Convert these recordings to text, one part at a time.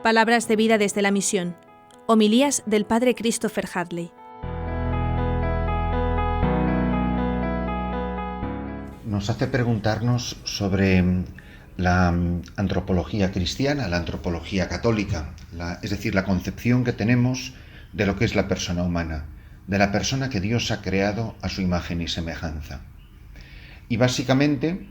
Palabras de vida desde la misión. Homilías del Padre Christopher Hadley. Nos hace preguntarnos sobre la antropología cristiana, la antropología católica, es decir, la concepción que tenemos de lo que es la persona humana, de la persona que Dios ha creado a su imagen y semejanza. Y básicamente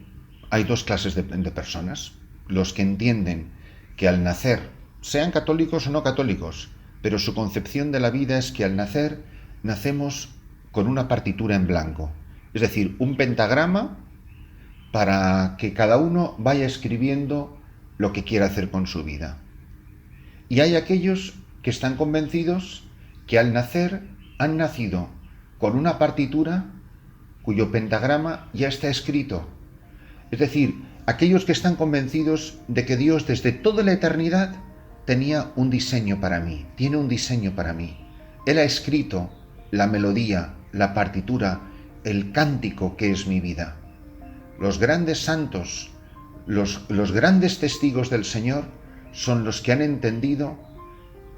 hay dos clases de personas: los que entienden que al nacer, sean católicos o no católicos, pero su concepción de la vida es que al nacer nacemos con una partitura en blanco, es decir, un pentagrama para que cada uno vaya escribiendo lo que quiera hacer con su vida. Y hay aquellos que están convencidos que al nacer han nacido con una partitura cuyo pentagrama ya está escrito. Es decir, aquellos que están convencidos de que Dios desde toda la eternidad tenía un diseño para mí, tiene un diseño para mí. Él ha escrito la melodía, la partitura, el cántico que es mi vida. Los grandes santos, los grandes testigos del Señor son los que han entendido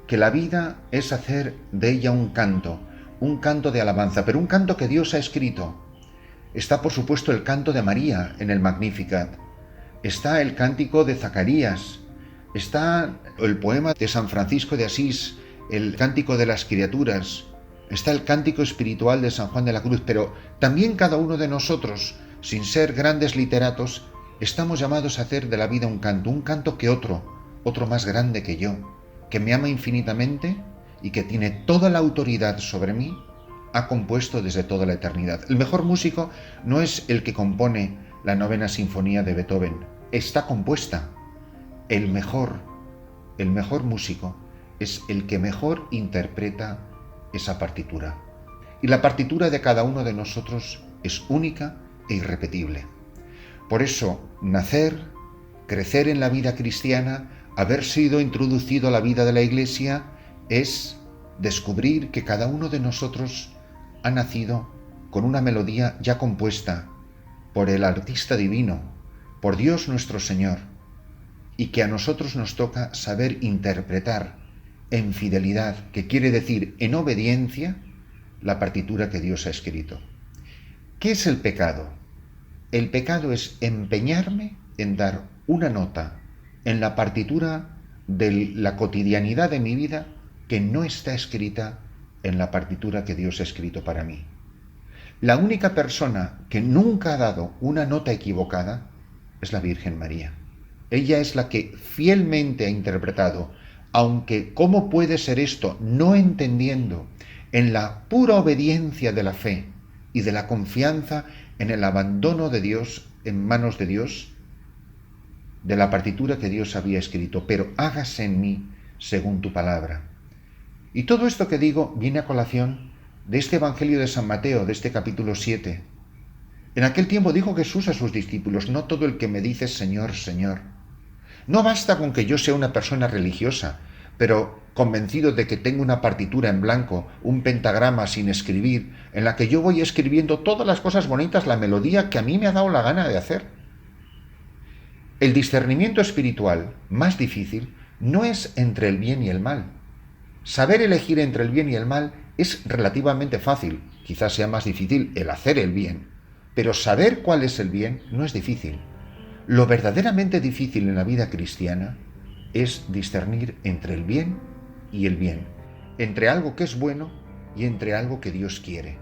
que la vida es hacer de ella un canto de alabanza, pero un canto que Dios ha escrito. Está, por supuesto, el canto de María en el Magnificat, está el cántico de Zacarías, está el poema de San Francisco de Asís, el cántico de las criaturas, está el cántico espiritual de San Juan de la Cruz, pero también cada uno de nosotros, sin ser grandes literatos, estamos llamados a hacer de la vida un canto que otro más grande que yo, que me ama infinitamente y que tiene toda la autoridad sobre mí, ha compuesto desde toda la eternidad. El mejor músico no es el que compone la novena sinfonía de Beethoven, está compuesta. El mejor músico es el que mejor interpreta esa partitura. Y la partitura de cada uno de nosotros es única e irrepetible. Por eso, nacer, crecer en la vida cristiana, haber sido introducido a la vida de la Iglesia, es descubrir que cada uno de nosotros ha nacido con una melodía ya compuesta por el artista divino, por Dios nuestro Señor, y que a nosotros nos toca saber interpretar en fidelidad, que quiere decir en obediencia, la partitura que Dios ha escrito. ¿Qué es el pecado? El pecado es empeñarme en dar una nota en la partitura de la cotidianidad de mi vida que no está escrita en la partitura que Dios ha escrito para mí. La única persona que nunca ha dado una nota equivocada es la Virgen María. Ella es la que fielmente ha interpretado, aunque ¿cómo puede ser esto? No entendiendo, en la pura obediencia de la fe y de la confianza en el abandono de Dios, en manos de Dios, de la partitura que Dios había escrito, pero hágase en mí según tu palabra. Y todo esto que digo viene a colación de este Evangelio de San Mateo, de este capítulo 7. En aquel tiempo dijo Jesús a sus discípulos: no todo el que me dice Señor, Señor. No basta con que yo sea una persona religiosa, pero convencido de que tengo una partitura en blanco, un pentagrama sin escribir, en la que yo voy escribiendo todas las cosas bonitas, la melodía que a mí me ha dado la gana de hacer. El discernimiento espiritual más difícil no es entre el bien y el mal. Saber elegir entre el bien y el mal es relativamente fácil, quizás sea más difícil el hacer el bien, pero saber cuál es el bien no es difícil. Lo verdaderamente difícil en la vida cristiana es discernir entre el bien y el bien, entre algo que es bueno y entre algo que Dios quiere.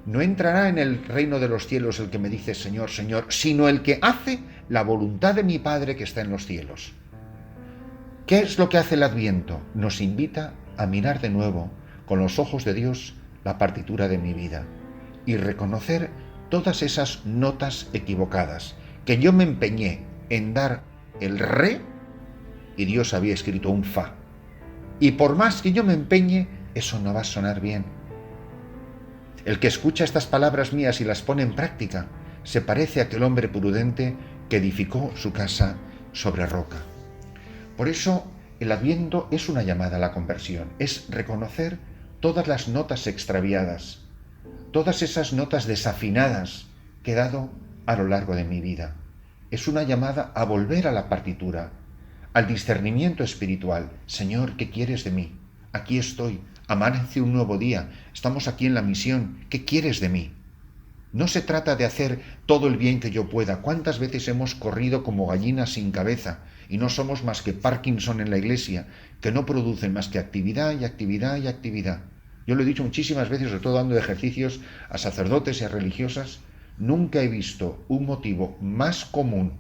No entrará en el reino de los cielos el que me dice Señor, Señor, sino el que hace la voluntad de mi Padre que está en los cielos. ¿Qué es lo que hace el Adviento? Nos invita a mirar de nuevo con los ojos de Dios la partitura de mi vida y reconocer todas esas notas equivocadas, que yo me empeñé en dar el re y Dios había escrito un fa. Y por más que yo me empeñe, eso no va a sonar bien. El que escucha estas palabras mías y las pone en práctica se parece a aquel hombre prudente que edificó su casa sobre roca. Por eso el Adviento es una llamada a la conversión, es reconocer todas las notas extraviadas, todas esas notas desafinadas que he dado a lo largo de mi vida. Es una llamada a volver a la partitura, al discernimiento espiritual. Señor, ¿qué quieres de mí? Aquí estoy, amanece un nuevo día, estamos aquí en la misión, ¿qué quieres de mí? No se trata de hacer todo el bien que yo pueda. ¿Cuántas veces hemos corrido como gallinas sin cabeza y no somos más que Parkinson en la iglesia, que no producen más que actividad y actividad y actividad? Yo lo he dicho muchísimas veces, sobre todo dando ejercicios a sacerdotes y a religiosas, nunca he visto un motivo más común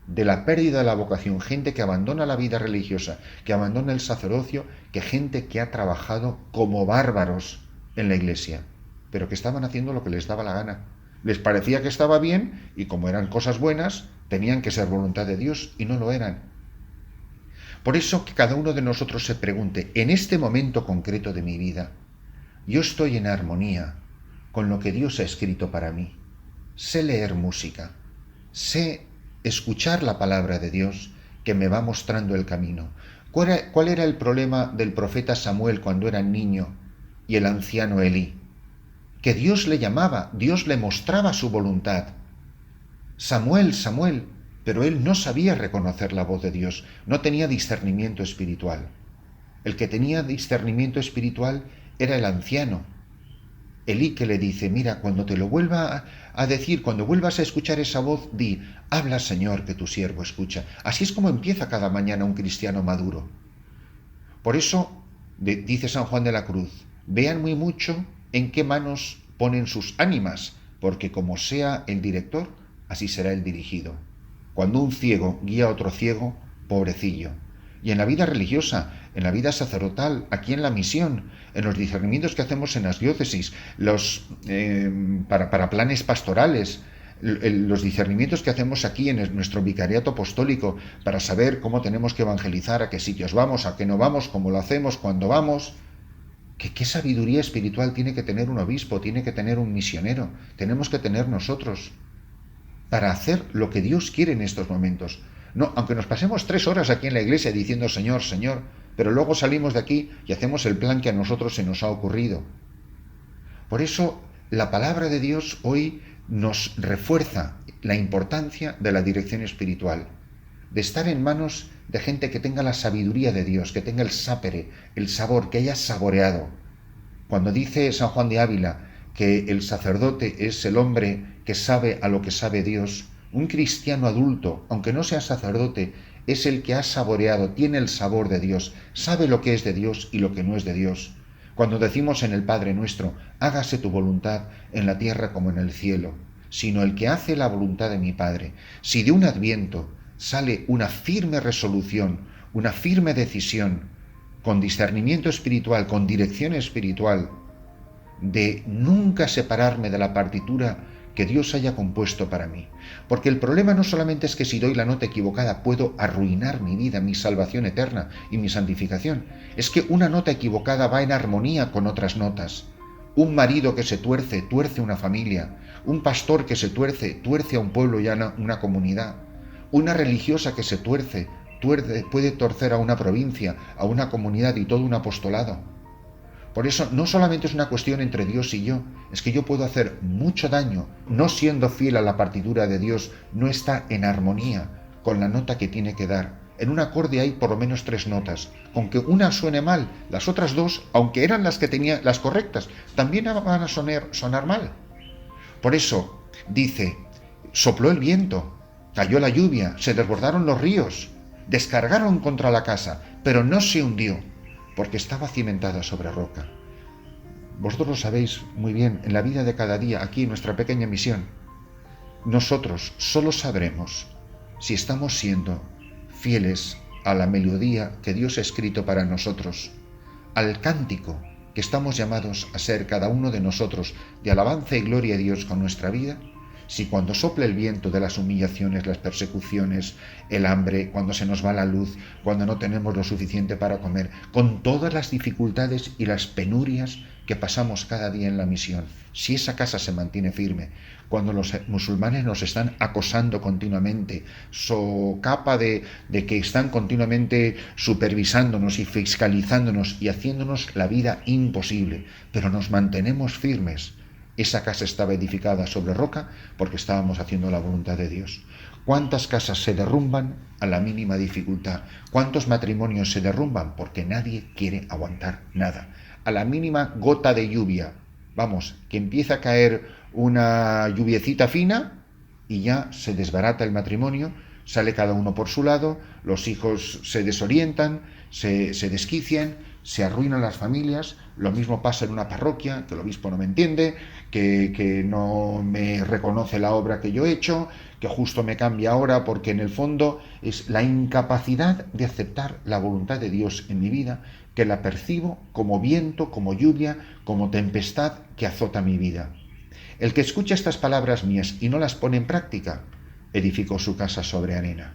de la pérdida de la vocación, gente que abandona la vida religiosa, que abandona el sacerdocio, que gente que ha trabajado como bárbaros en la iglesia, pero que estaban haciendo lo que les daba la gana. Les parecía que estaba bien y como eran cosas buenas, tenían que ser voluntad de Dios y no lo eran. Por eso que cada uno de nosotros se pregunte, en este momento concreto de mi vida, ¿yo estoy en armonía con lo que Dios ha escrito para mí? Sé leer música, sé escuchar la palabra de Dios que me va mostrando el camino. ¿Cuál era el problema del profeta Samuel cuando era niño y el anciano Elí? Que Dios le llamaba, Dios le mostraba su voluntad. Samuel, Samuel, pero él no sabía reconocer la voz de Dios, no tenía discernimiento espiritual. El que tenía discernimiento espiritual era el anciano. Elí, que le dice, mira, cuando te lo vuelva a decir, cuando vuelvas a escuchar esa voz, di, habla Señor, que tu siervo escucha. Así es como empieza cada mañana un cristiano maduro. Por eso, dice San Juan de la Cruz, vean muy mucho en qué manos ponen sus ánimas, porque como sea el director, así será el dirigido. Cuando un ciego guía a otro ciego, pobrecillo. Y en la vida religiosa, en la vida sacerdotal, aquí en la misión, en los discernimientos que hacemos en las diócesis, para planes pastorales, los discernimientos que hacemos aquí en nuestro vicariato apostólico para saber cómo tenemos que evangelizar, a qué sitios vamos, a qué no vamos, cómo lo hacemos, cuándo vamos. ¿Qué sabiduría espiritual tiene que tener un obispo, tiene que tener un misionero? Tenemos que tener nosotros para hacer lo que Dios quiere en estos momentos. No, aunque nos pasemos 3 horas aquí en la iglesia diciendo Señor, Señor, pero luego salimos de aquí y hacemos el plan que a nosotros se nos ha ocurrido. Por eso, la palabra de Dios hoy nos refuerza la importancia de la dirección espiritual, de estar en manos de gente que tenga la sabiduría de Dios, que tenga el sápere, el sabor, que haya saboreado. Cuando dice San Juan de Ávila que el sacerdote es el hombre que sabe a lo que sabe Dios, un cristiano adulto, aunque no sea sacerdote, es el que ha saboreado, tiene el sabor de Dios, sabe lo que es de Dios y lo que no es de Dios. Cuando decimos en el Padre Nuestro, hágase tu voluntad en la tierra como en el cielo, sino el que hace la voluntad de mi Padre. Si de un adviento sale una firme resolución, una firme decisión, con discernimiento espiritual, con dirección espiritual, de nunca separarme de la partitura que Dios haya compuesto para mí. Porque el problema no solamente es que si doy la nota equivocada puedo arruinar mi vida, mi salvación eterna y mi santificación. Es que una nota equivocada va en armonía con otras notas. Un marido que se tuerce, tuerce una familia. Un pastor que se tuerce, tuerce a un pueblo y a una comunidad. Una religiosa que se tuerce, puede torcer a una provincia, a una comunidad y todo un apostolado. Por eso no solamente es una cuestión entre Dios y yo, es que yo puedo hacer mucho daño, no siendo fiel a la partitura de Dios, no está en armonía con la nota que tiene que dar. En un acorde hay por lo menos 3 notas. Con que una suene mal, las otras 2, aunque eran las que tenía, las correctas, también van a sonar mal. Por eso dice, sopló el viento, cayó la lluvia, se desbordaron los ríos, descargaron contra la casa, pero no se hundió, porque estaba cimentada sobre roca. Vosotros lo sabéis muy bien, en la vida de cada día, aquí en nuestra pequeña misión, nosotros solo sabremos si estamos siendo fieles a la melodía que Dios ha escrito para nosotros, al cántico que estamos llamados a ser cada uno de nosotros de alabanza y gloria a Dios con nuestra vida, si cuando sopla el viento de las humillaciones, las persecuciones, el hambre, cuando se nos va la luz, cuando no tenemos lo suficiente para comer, con todas las dificultades y las penurias que pasamos cada día en la misión, si esa casa se mantiene firme, cuando los musulmanes nos están acosando continuamente, socapa de que están continuamente supervisándonos y fiscalizándonos y haciéndonos la vida imposible, pero nos mantenemos firmes, esa casa estaba edificada sobre roca porque estábamos haciendo la voluntad de Dios. ¿Cuántas casas se derrumban a la mínima dificultad? ¿Cuántos matrimonios se derrumban? Porque nadie quiere aguantar nada. A la mínima gota de lluvia, vamos, que empieza a caer una lluviecita fina y ya se desbarata el matrimonio, sale cada uno por su lado, los hijos se desorientan, se desquician, se arruinan las familias. Lo mismo pasa en una parroquia, que el obispo no me entiende, que no me reconoce la obra que yo he hecho, que justo me cambia ahora, porque en el fondo es la incapacidad de aceptar la voluntad de Dios en mi vida, que la percibo como viento, como lluvia, como tempestad que azota mi vida. El que escucha estas palabras mías y no las pone en práctica, edificó su casa sobre arena.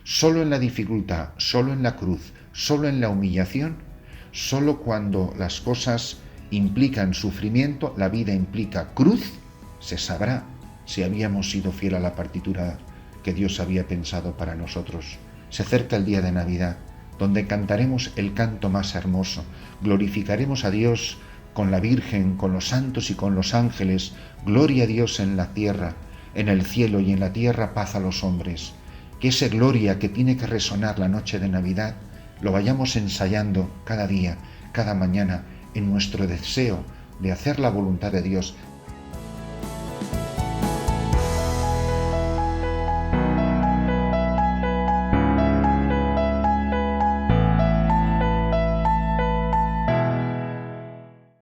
Solo en la dificultad, solo en la cruz, solo en la humillación, solo cuando las cosas implican sufrimiento, la vida implica cruz, se sabrá si habíamos sido fiel a la partitura que Dios había pensado para nosotros. Se acerca el día de Navidad, donde cantaremos el canto más hermoso, glorificaremos a Dios con la Virgen, con los santos y con los ángeles, gloria a Dios en la tierra, en el cielo y en la tierra paz a los hombres. Que esa gloria que tiene que resonar la noche de Navidad, lo vayamos ensayando cada día, cada mañana, en nuestro deseo de hacer la voluntad de Dios,